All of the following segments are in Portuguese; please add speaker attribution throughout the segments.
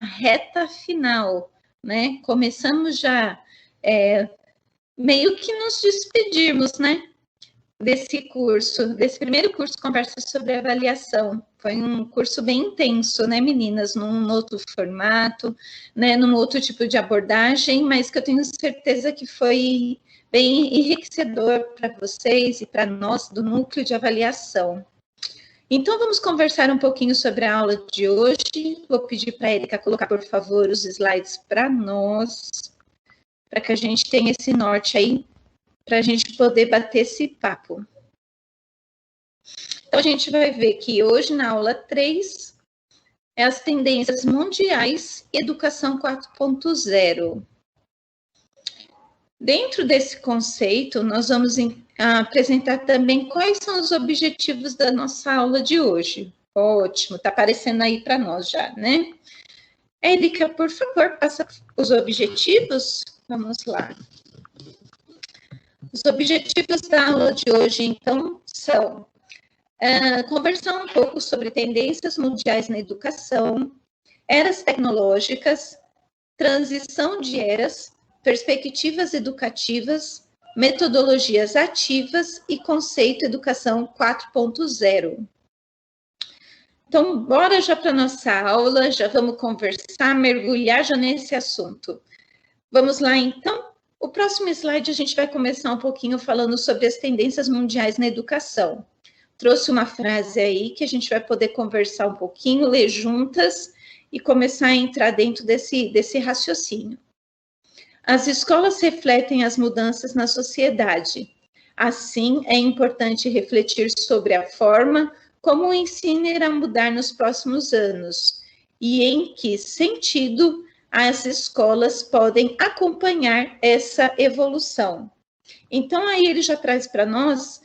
Speaker 1: reta final, né? Começamos já meio que nos despedirmos, né? Desse curso, desse primeiro curso Conversa sobre Avaliação. Foi um curso bem intenso, né, meninas? Num outro formato, né? Num outro tipo de abordagem, mas que eu tenho certeza que foi bem enriquecedor para vocês e para nós do Núcleo de Avaliação. Então, vamos conversar um pouquinho sobre a aula de hoje. Vou pedir para a Erika colocar, por favor, os slides para nós, para que a gente tenha esse norte aí, para a gente poder bater esse papo. Então, a gente vai ver que hoje, na aula 3, é as tendências mundiais Educação 4.0. Dentro desse conceito, nós vamos apresentar também quais são os objetivos da nossa aula de hoje. Ótimo, está aparecendo aí para nós já, né? Érica, por favor, passa os objetivos. Vamos lá. Os objetivos da aula de hoje, então, são conversar um pouco sobre tendências mundiais na educação, eras tecnológicas, transição de eras, perspectivas educativas, metodologias ativas e conceito educação 4.0. Então, bora já para a nossa aula, já vamos conversar, mergulhar já nesse assunto. Vamos lá, então? O próximo slide a gente vai começar um pouquinho falando sobre as tendências mundiais na educação. Trouxe uma frase aí que a gente vai poder conversar um pouquinho, ler juntas e começar a entrar dentro desse raciocínio. As escolas refletem as mudanças na sociedade. Assim, é importante refletir sobre a forma como o ensino irá mudar nos próximos anos e em que sentido as escolas podem acompanhar essa evolução. Então, aí ele já traz para nós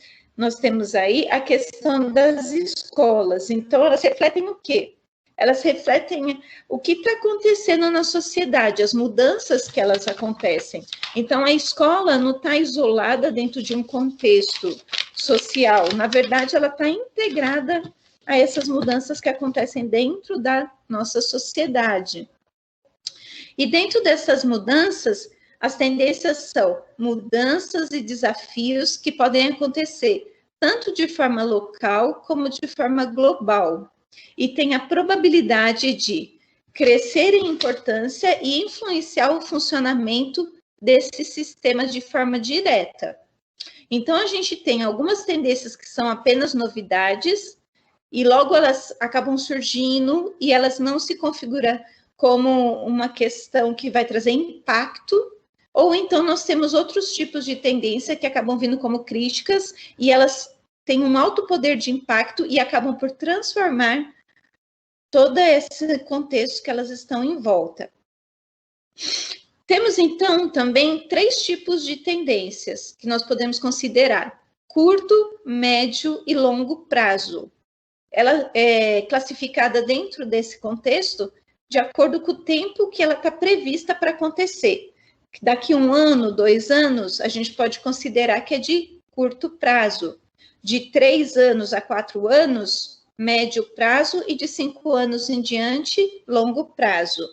Speaker 1: temos aí a questão das escolas. Então, elas refletem o quê? Elas refletem o que está acontecendo na sociedade, as mudanças que elas acontecem. Então, a escola não está isolada dentro de um contexto social. Na verdade, ela está integrada a essas mudanças que acontecem dentro da nossa sociedade. E dentro dessas mudanças, as tendências são mudanças e desafios que podem acontecer tanto de forma local como de forma global. E tem a probabilidade de crescer em importância e influenciar o funcionamento desse sistema de forma direta. Então, a gente tem algumas tendências que são apenas novidades e logo elas acabam surgindo e elas não se configuram como uma questão que vai trazer impacto, ou então nós temos outros tipos de tendência que acabam vindo como críticas e elas têm um alto poder de impacto e acabam por transformar todo esse contexto que elas estão em volta. Temos, então, também 3 tipos de tendências que nós podemos considerar: curto, médio e longo prazo. Ela é classificada dentro desse contexto de acordo com o tempo que ela está prevista para acontecer. Daqui 1 ano, 2 anos, a gente pode considerar que é de curto prazo. De 3 anos a 4 anos, médio prazo, e de 5 anos em diante, longo prazo.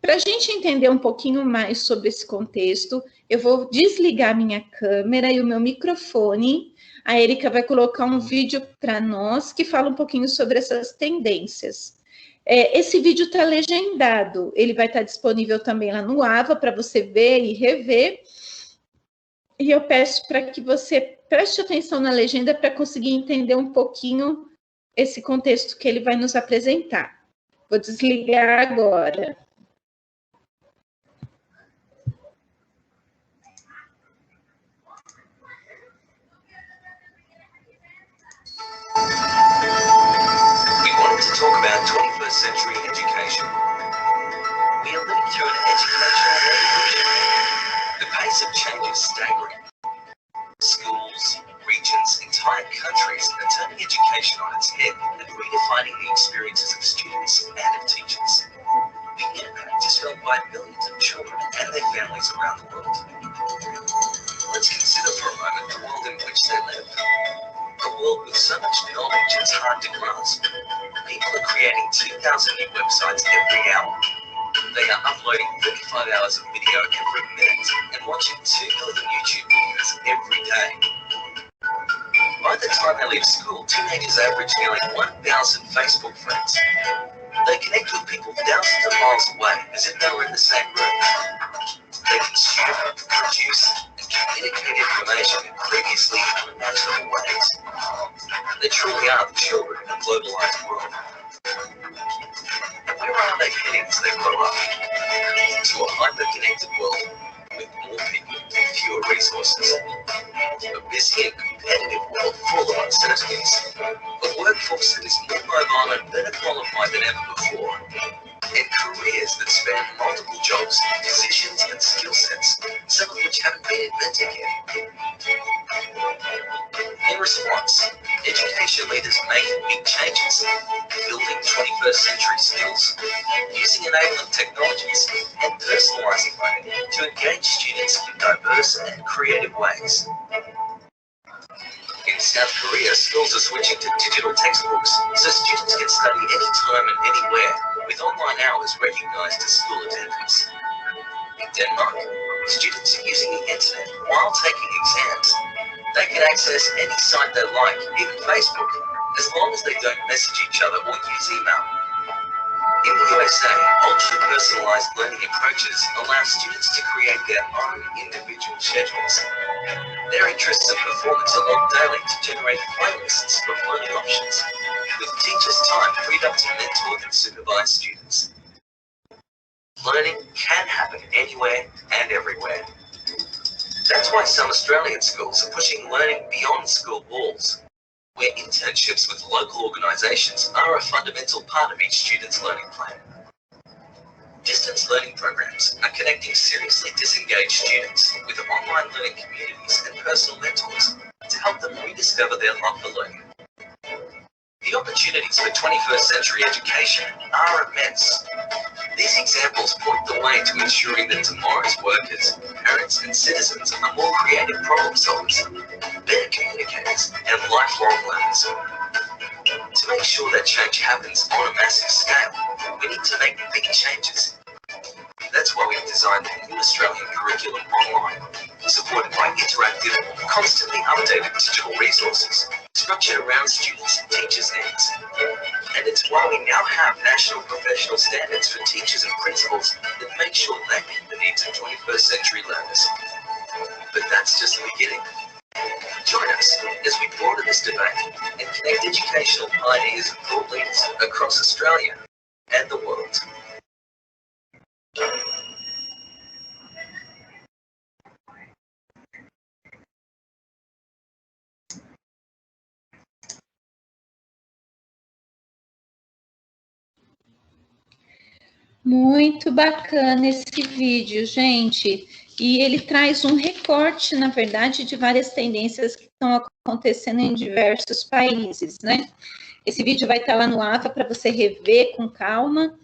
Speaker 1: Para a gente entender um pouquinho mais sobre esse contexto, eu vou desligar minha câmera e o meu microfone. A Erika vai colocar um vídeo para nós que fala um pouquinho sobre essas tendências. Esse vídeo está legendado, ele vai estar disponível também lá no AVA para você ver e rever. E eu peço para que você preste atenção na legenda para conseguir entender um pouquinho esse contexto que ele vai nos apresentar. Vou desligar agora.
Speaker 2: We wanted to talk about 21st century education. We are living through an educational revolution. The pace of change is staggering. Schools, regions, entire countries are turning education on its head and redefining the experiences of students and of teachers. The impact is felt by millions of children and their families around the world. Let's consider for a moment the world in which they live. A world with so much knowledge it's hard to grasp. People are creating 2,000 new websites every hour. they are uploading 35 hours of video every minute and watching 2 million YouTube videos every day. By the time they leave school, teenagers average nearly 1,000 Facebook friends. They connect with people thousands of miles away as if they were in the same room. They consume, produce, and communicate information in previously unimaginable ways. They truly are the children of a globalized world. Where are they heading as they grow up? To a hyper-connected world with more people and fewer resources. A busy and competitive world full of uncertainties. A workforce that is more mobile and better qualified than ever before. And careers that span multiple jobs, positions and skill sets, some of which haven't been invented yet. In response, education leaders make big changes, building 21st century skills, using enabling technologies, and personalizing learning to engage students in diverse and creative ways. In South Korea, schools are switching to digital textbooks so students can study anytime and anywhere, with online hours recognized as school attendance. In Denmark, students are using the internet while taking exams. They can access any site they like, even Facebook, as long as they don't message each other or use email. In the USA, ultra-personalized learning approaches allow students to create their own individual schedules. Their interests and performance are logged daily to generate playlists of learning options, with teachers' time freed up to mentor and supervise students. Learning can happen anywhere and everywhere. That's why some Australian schools are pushing learning beyond school walls, where internships with local organisations are a fundamental part of each student's learning plan. Distance learning programs are connecting seriously disengaged students with online learning communities and personal mentors to help them rediscover their love for learning. The opportunities for 21st century education are immense. These examples point the way to ensuring that tomorrow's workers, parents and citizens are more creative problem solvers, better communicators and lifelong learners. To make sure that change happens on a massive scale, we need to make big changes. That's why we've designed the new Australian curriculum online, supported by interactive, constantly updated digital resources, structured around students' and teachers' needs. And it's why we now have national professional standards for teachers and principals that make sure they meet the needs of 21st century learners. But that's just the beginning. Join us as we broaden this debate and connect educational pioneers and thought leaders across Australia and the world.
Speaker 1: Muito bacana esse vídeo, gente. E ele traz um recorte, na verdade, de várias tendências que estão acontecendo em diversos países, né? Esse vídeo vai estar lá no AVA para você rever com calma.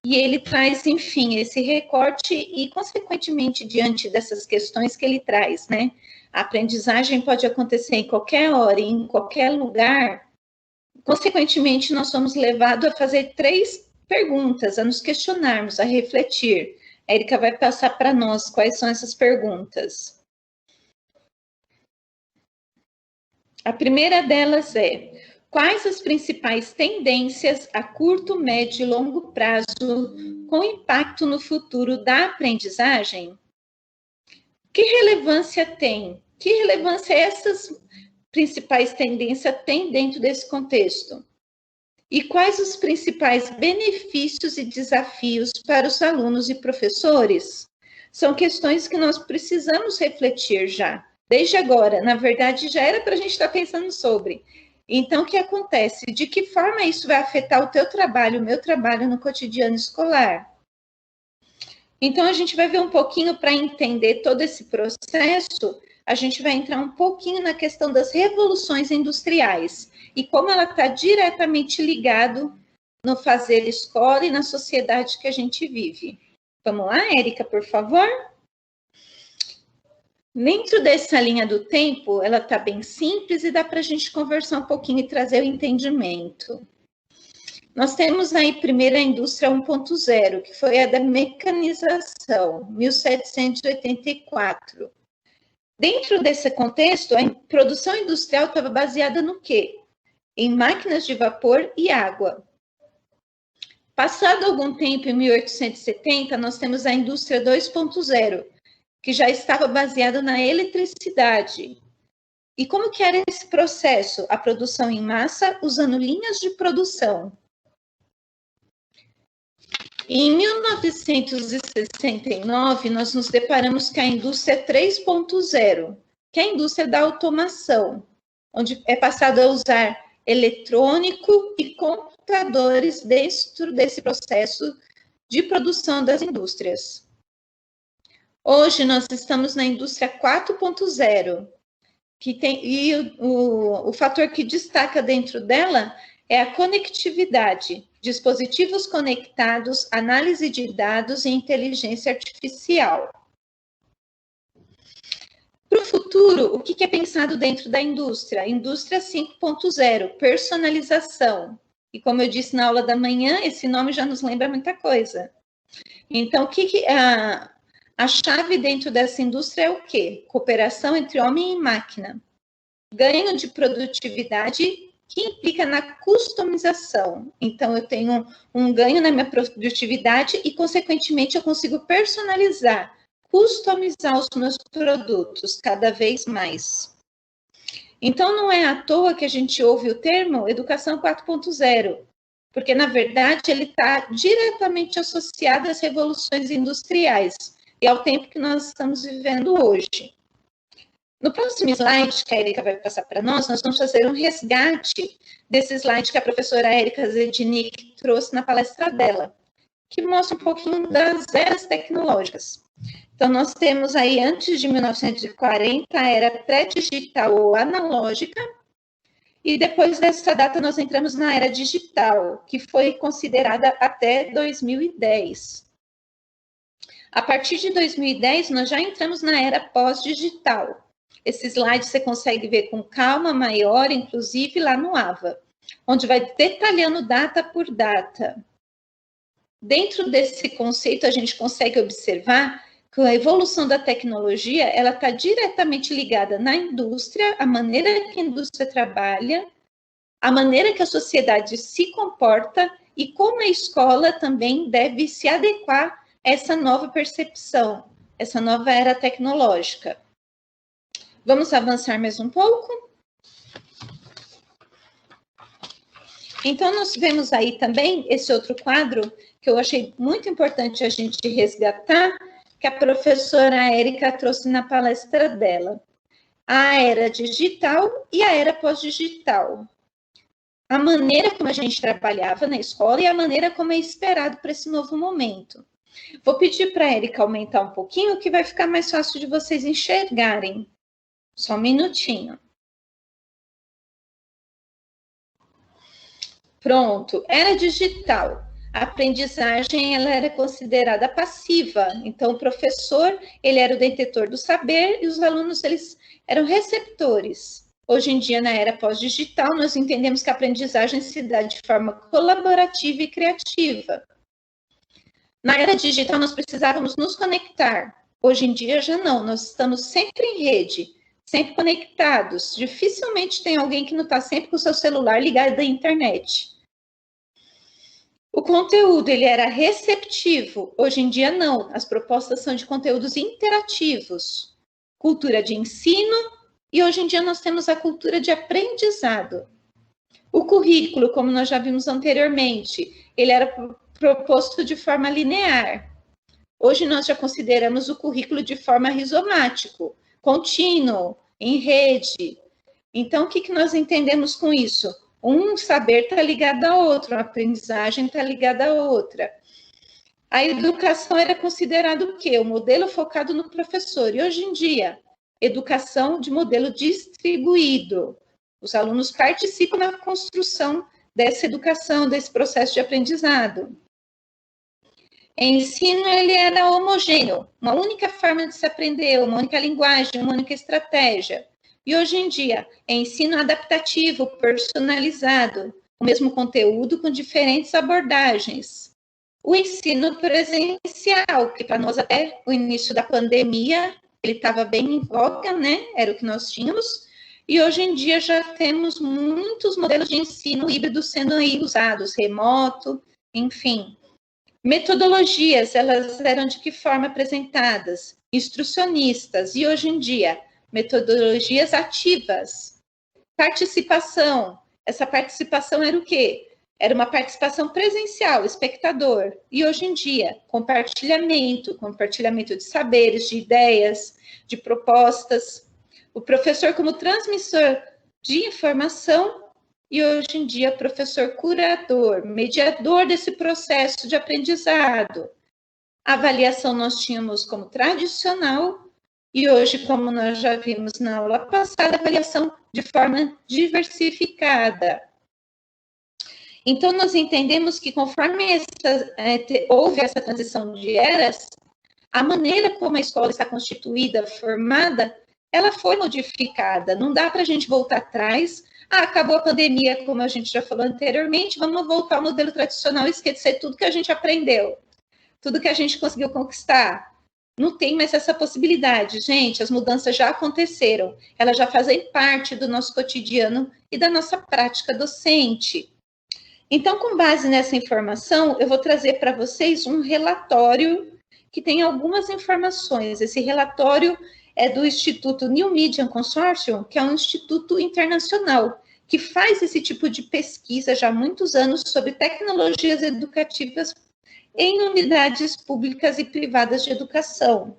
Speaker 1: E ele traz, enfim, esse recorte e, consequentemente, diante dessas questões que ele traz, né? A aprendizagem pode acontecer em qualquer hora, em qualquer lugar. Consequentemente, nós somos levados a fazer 3 perguntas, a nos questionarmos, a refletir. A Érica vai passar para nós quais são essas perguntas. A primeira delas é: quais as principais tendências a curto, médio e longo prazo com impacto no futuro da aprendizagem? Que relevância tem? Que relevância essas principais tendências têm dentro desse contexto? E quais os principais benefícios e desafios para os alunos e professores? São questões que nós precisamos refletir já, desde agora. Na verdade, já era para a gente estar pensando sobre. Então, o que acontece? De que forma isso vai afetar o teu trabalho, o meu trabalho no cotidiano escolar? Então, a gente vai ver um pouquinho para entender todo esse processo. A gente vai entrar um pouquinho na questão das revoluções industriais e como ela está diretamente ligado no fazer escola e na sociedade que a gente vive. Vamos lá, Érica, por favor? Dentro dessa linha do tempo, ela está bem simples e dá para a gente conversar um pouquinho e trazer o entendimento. Nós temos aí primeiro a indústria 1.0, que foi a da mecanização, 1784. Dentro desse contexto, a produção industrial estava baseada no quê? Em máquinas de vapor e água. Passado algum tempo, em 1870, nós temos a indústria 2.0, que já estava baseada na eletricidade. E como que era esse processo? A produção em massa, usando linhas de produção. Em 1969, nós nos deparamos com a indústria 3.0, que é a indústria da automação, onde é passado a usar eletrônico e computadores dentro desse processo de produção das indústrias. Hoje, nós estamos na indústria 4.0, que tem, e o fator que destaca dentro dela é a conectividade, dispositivos conectados, análise de dados e inteligência artificial. Para o futuro, o que é pensado dentro da indústria? Indústria 5.0, personalização. E como eu disse na aula da manhã, esse nome já nos lembra muita coisa. Então, a chave dentro dessa indústria é o quê? Cooperação entre homem e máquina. Ganho de produtividade que implica na customização. Então, eu tenho um ganho na minha produtividade e, consequentemente, eu consigo personalizar, customizar os meus produtos cada vez mais. Então, não é à toa que a gente ouve o termo Educação 4.0, porque, na verdade, ele está diretamente associado às revoluções industriais e ao tempo que nós estamos vivendo hoje. No próximo slide que a Érica vai passar para nós vamos fazer um resgate desse slide que a professora Érica Zednik trouxe na palestra dela, que mostra um pouquinho das eras tecnológicas. Então, nós temos aí, antes de 1940, a era pré-digital ou analógica, e depois dessa data nós entramos na era digital, que foi considerada até 2010. A partir de 2010, nós já entramos na era pós-digital. Esse slide você consegue ver com calma maior, inclusive lá no AVA, onde vai detalhando data por data. Dentro desse conceito, a gente consegue observar que a evolução da tecnologia ela está diretamente ligada na indústria, a maneira que a indústria trabalha, a maneira que a sociedade se comporta e como a escola também deve se adequar a essa nova percepção, essa nova era tecnológica. Vamos avançar mais um pouco? Então, nós vemos aí também esse outro quadro que eu achei muito importante a gente resgatar, que a professora Érica trouxe na palestra dela. A era digital e a era pós-digital. A maneira como a gente trabalhava na escola e a maneira como é esperado para esse novo momento. Vou pedir para a Érica aumentar um pouquinho, que vai ficar mais fácil de vocês enxergarem. Só um minutinho. Pronto, era digital. A aprendizagem ela era considerada passiva. Então, o professor ele era o detentor do saber e os alunos eles eram receptores. Hoje em dia, na era pós-digital, nós entendemos que a aprendizagem se dá de forma colaborativa e criativa. Na era digital, nós precisávamos nos conectar. Hoje em dia, já não. Nós estamos sempre em rede. Sempre conectados. Dificilmente tem alguém que não está sempre com o seu celular ligado à internet. O conteúdo, ele era receptivo. Hoje em dia, não. As propostas são de conteúdos interativos. Cultura de ensino e hoje em dia nós temos a cultura de aprendizado. O currículo, como nós já vimos anteriormente, ele era proposto de forma linear. Hoje nós já consideramos o currículo de forma rizomático, contínuo, em rede. Então, o que nós entendemos com isso? Um saber está ligado ao outro, a aprendizagem está ligada à outra. A educação era considerado o quê? O modelo focado no professor. E hoje em dia, educação de modelo distribuído. Os alunos participam na construção dessa educação, desse processo de aprendizado. Ensino, ele era homogêneo, uma única forma de se aprender, uma única linguagem, uma única estratégia. E hoje em dia, é ensino adaptativo, personalizado, o mesmo conteúdo com diferentes abordagens. O ensino presencial, que para nós até o início da pandemia, ele estava bem em voga, né? Era o que nós tínhamos. E hoje em dia já temos muitos modelos de ensino híbrido sendo aí usados, remoto, enfim. Metodologias, elas eram de que forma apresentadas? Instrucionistas. E hoje em dia, metodologias ativas. Participação. Essa participação era o quê? Era uma participação presencial, espectador. E hoje em dia, compartilhamento de saberes, de ideias, de propostas. O professor como transmissor de informação e hoje em dia professor curador, mediador desse processo de aprendizado. A avaliação nós tínhamos como tradicional e hoje, como nós já vimos na aula passada, avaliação de forma diversificada. Então, nós entendemos que conforme houve essa transição de eras, a maneira como a escola está constituída, formada, ela foi modificada. Não dá para a gente voltar atrás. Acabou a pandemia, como a gente já falou anteriormente, vamos voltar ao modelo tradicional e esquecer tudo que a gente aprendeu, tudo que a gente conseguiu conquistar. Não tem mais essa possibilidade, gente. As mudanças já aconteceram, elas já fazem parte do nosso cotidiano e da nossa prática docente. Então, com base nessa informação, eu vou trazer para vocês um relatório que tem algumas informações. Esse relatório é do Instituto New Media Consortium, que é um instituto internacional, que faz esse tipo de pesquisa já há muitos anos sobre tecnologias educativas em unidades públicas e privadas de educação.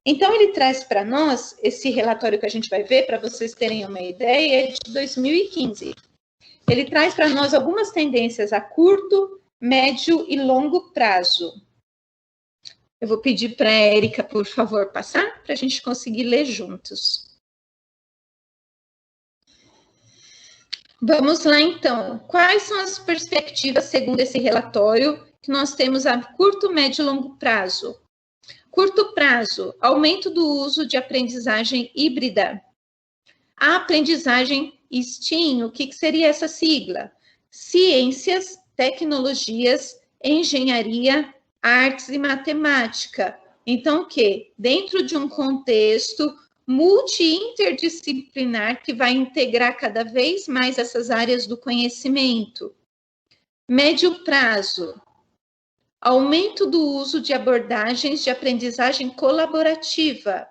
Speaker 1: Então, ele traz para nós, esse relatório que a gente vai ver, para vocês terem uma ideia, é de 2015. Ele traz para nós algumas tendências a curto, médio e longo prazo. Eu vou pedir para a Érica, por favor, passar, para a gente conseguir ler juntos. Vamos lá, então. Quais são as perspectivas, segundo esse relatório, que nós temos a curto, médio e longo prazo? Curto prazo, aumento do uso de aprendizagem híbrida. A aprendizagem STEAM, o que seria essa sigla? Ciências, tecnologias, engenharia, artes e matemática. Então, o quê? Dentro de um contexto multi-interdisciplinar que vai integrar cada vez mais essas áreas do conhecimento. Médio prazo. Aumento do uso de abordagens de aprendizagem colaborativa.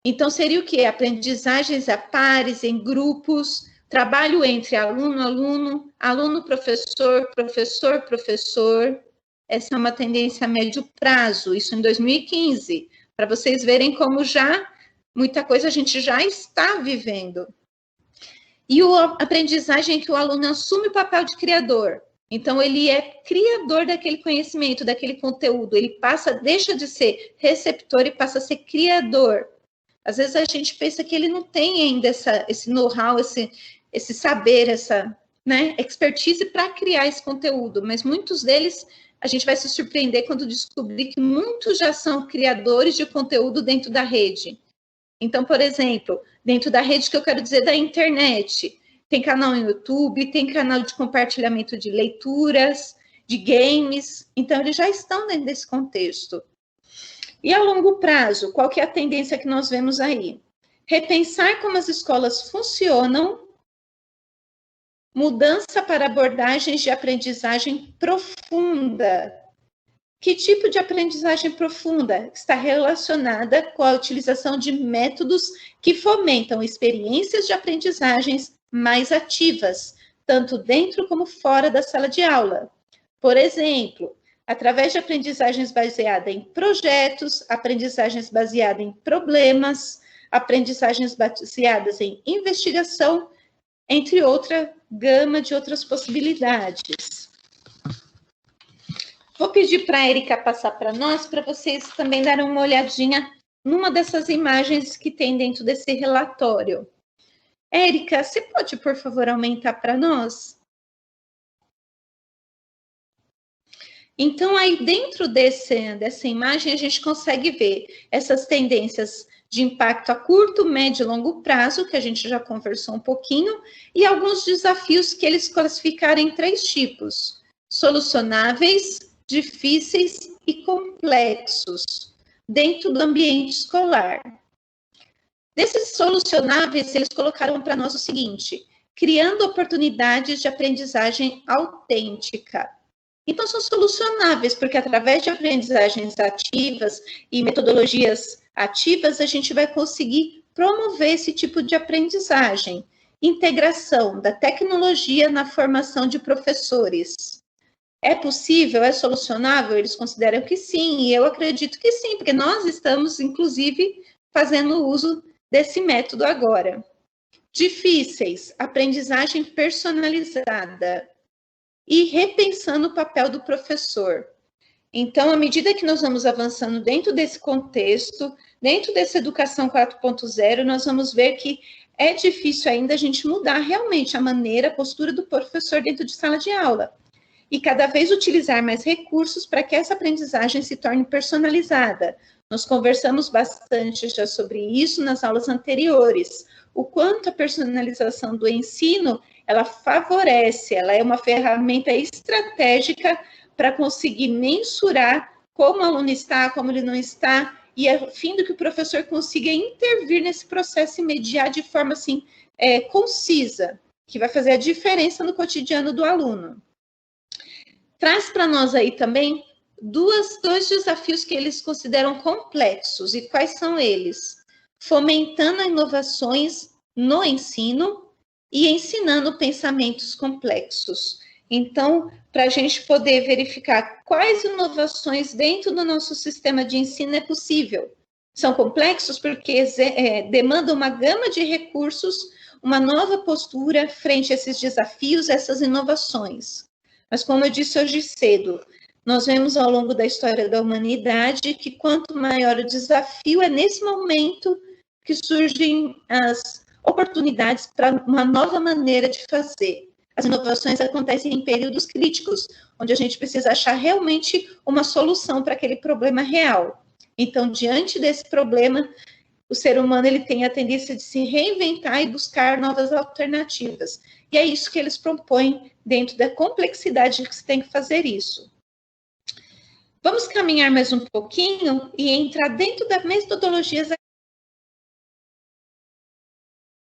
Speaker 1: Então, seria o quê? Aprendizagens a pares, em grupos, trabalho entre aluno-aluno, aluno-professor, professor-professor. Essa é uma tendência a médio prazo, isso em 2015, para vocês verem como já, muita coisa a gente já está vivendo. E a aprendizagem que o aluno assume o papel de criador. Então, ele é criador daquele conhecimento, daquele conteúdo, ele deixa de ser receptor e passa a ser criador. Às vezes a gente pensa que ele não tem ainda esse know-how, esse saber, essa expertise para criar esse conteúdo, mas muitos deles a gente vai se surpreender quando descobrir que muitos já são criadores de conteúdo dentro da rede. Então, por exemplo, dentro da rede que eu quero dizer da internet, tem canal no YouTube, tem canal de compartilhamento de leituras, de games, então eles já estão dentro desse contexto. E a longo prazo, qual que é a tendência que nós vemos aí? Repensar como as escolas funcionam, mudança para abordagens de aprendizagem profunda. Que tipo de aprendizagem profunda? Está relacionada com a utilização de métodos que fomentam experiências de aprendizagens mais ativas, tanto dentro como fora da sala de aula. Por exemplo, através de aprendizagens baseadas em projetos, aprendizagens baseadas em problemas, aprendizagens baseadas em investigação, entre outra gama de outras possibilidades. Vou pedir para a Érica passar para nós, para vocês também darem uma olhadinha numa dessas imagens que tem dentro desse relatório. Érica, você pode, por favor, aumentar para nós? Então, aí dentro dessa imagem, a gente consegue ver essas tendências de impacto a curto, médio e longo prazo, que a gente já conversou um pouquinho, e alguns desafios que eles classificaram em 3 tipos: solucionáveis, difíceis e complexos, dentro do ambiente escolar. Desses solucionáveis, eles colocaram para nós o seguinte: criando oportunidades de aprendizagem autêntica. Então, são solucionáveis, porque através de aprendizagens ativas e metodologias ativas, a gente vai conseguir promover esse tipo de aprendizagem. Integração da tecnologia na formação de professores. É possível? É solucionável? Eles consideram que sim, e eu acredito que sim, porque nós estamos, inclusive, fazendo uso desse método agora. Difíceis, aprendizagem personalizada e repensando o papel do professor. Então, à medida que nós vamos avançando dentro desse contexto, dentro dessa educação 4.0, nós vamos ver que é difícil ainda a gente mudar realmente a maneira, a postura do professor dentro de sala de aula. E cada vez utilizar mais recursos para que essa aprendizagem se torne personalizada. Nós conversamos bastante já sobre isso nas aulas anteriores. O quanto a personalização do ensino, ela favorece, ela é uma ferramenta estratégica para conseguir mensurar como o aluno está, como ele não está, e a fim de que o professor consiga intervir nesse processo e mediar de forma assim, concisa, que vai fazer a diferença no cotidiano do aluno. Traz para nós aí também dois desafios que eles consideram complexos. E quais são eles? Fomentando inovações no ensino e ensinando pensamentos complexos. Então, para a gente poder verificar quais inovações dentro do nosso sistema de ensino é possível. São complexos porque demandam uma gama de recursos, uma nova postura frente a esses desafios, essas inovações. Mas, como eu disse hoje cedo, nós vemos ao longo da história da humanidade que quanto maior o desafio, é nesse momento que surgem as oportunidades para uma nova maneira de fazer. As inovações acontecem em períodos críticos, onde a gente precisa achar realmente uma solução para aquele problema real. Então, diante desse problema, o ser humano ele tem a tendência de se reinventar e buscar novas alternativas. E é isso que eles propõem dentro da complexidade que se tem que fazer isso. Vamos caminhar mais um pouquinho e entrar dentro das metodologias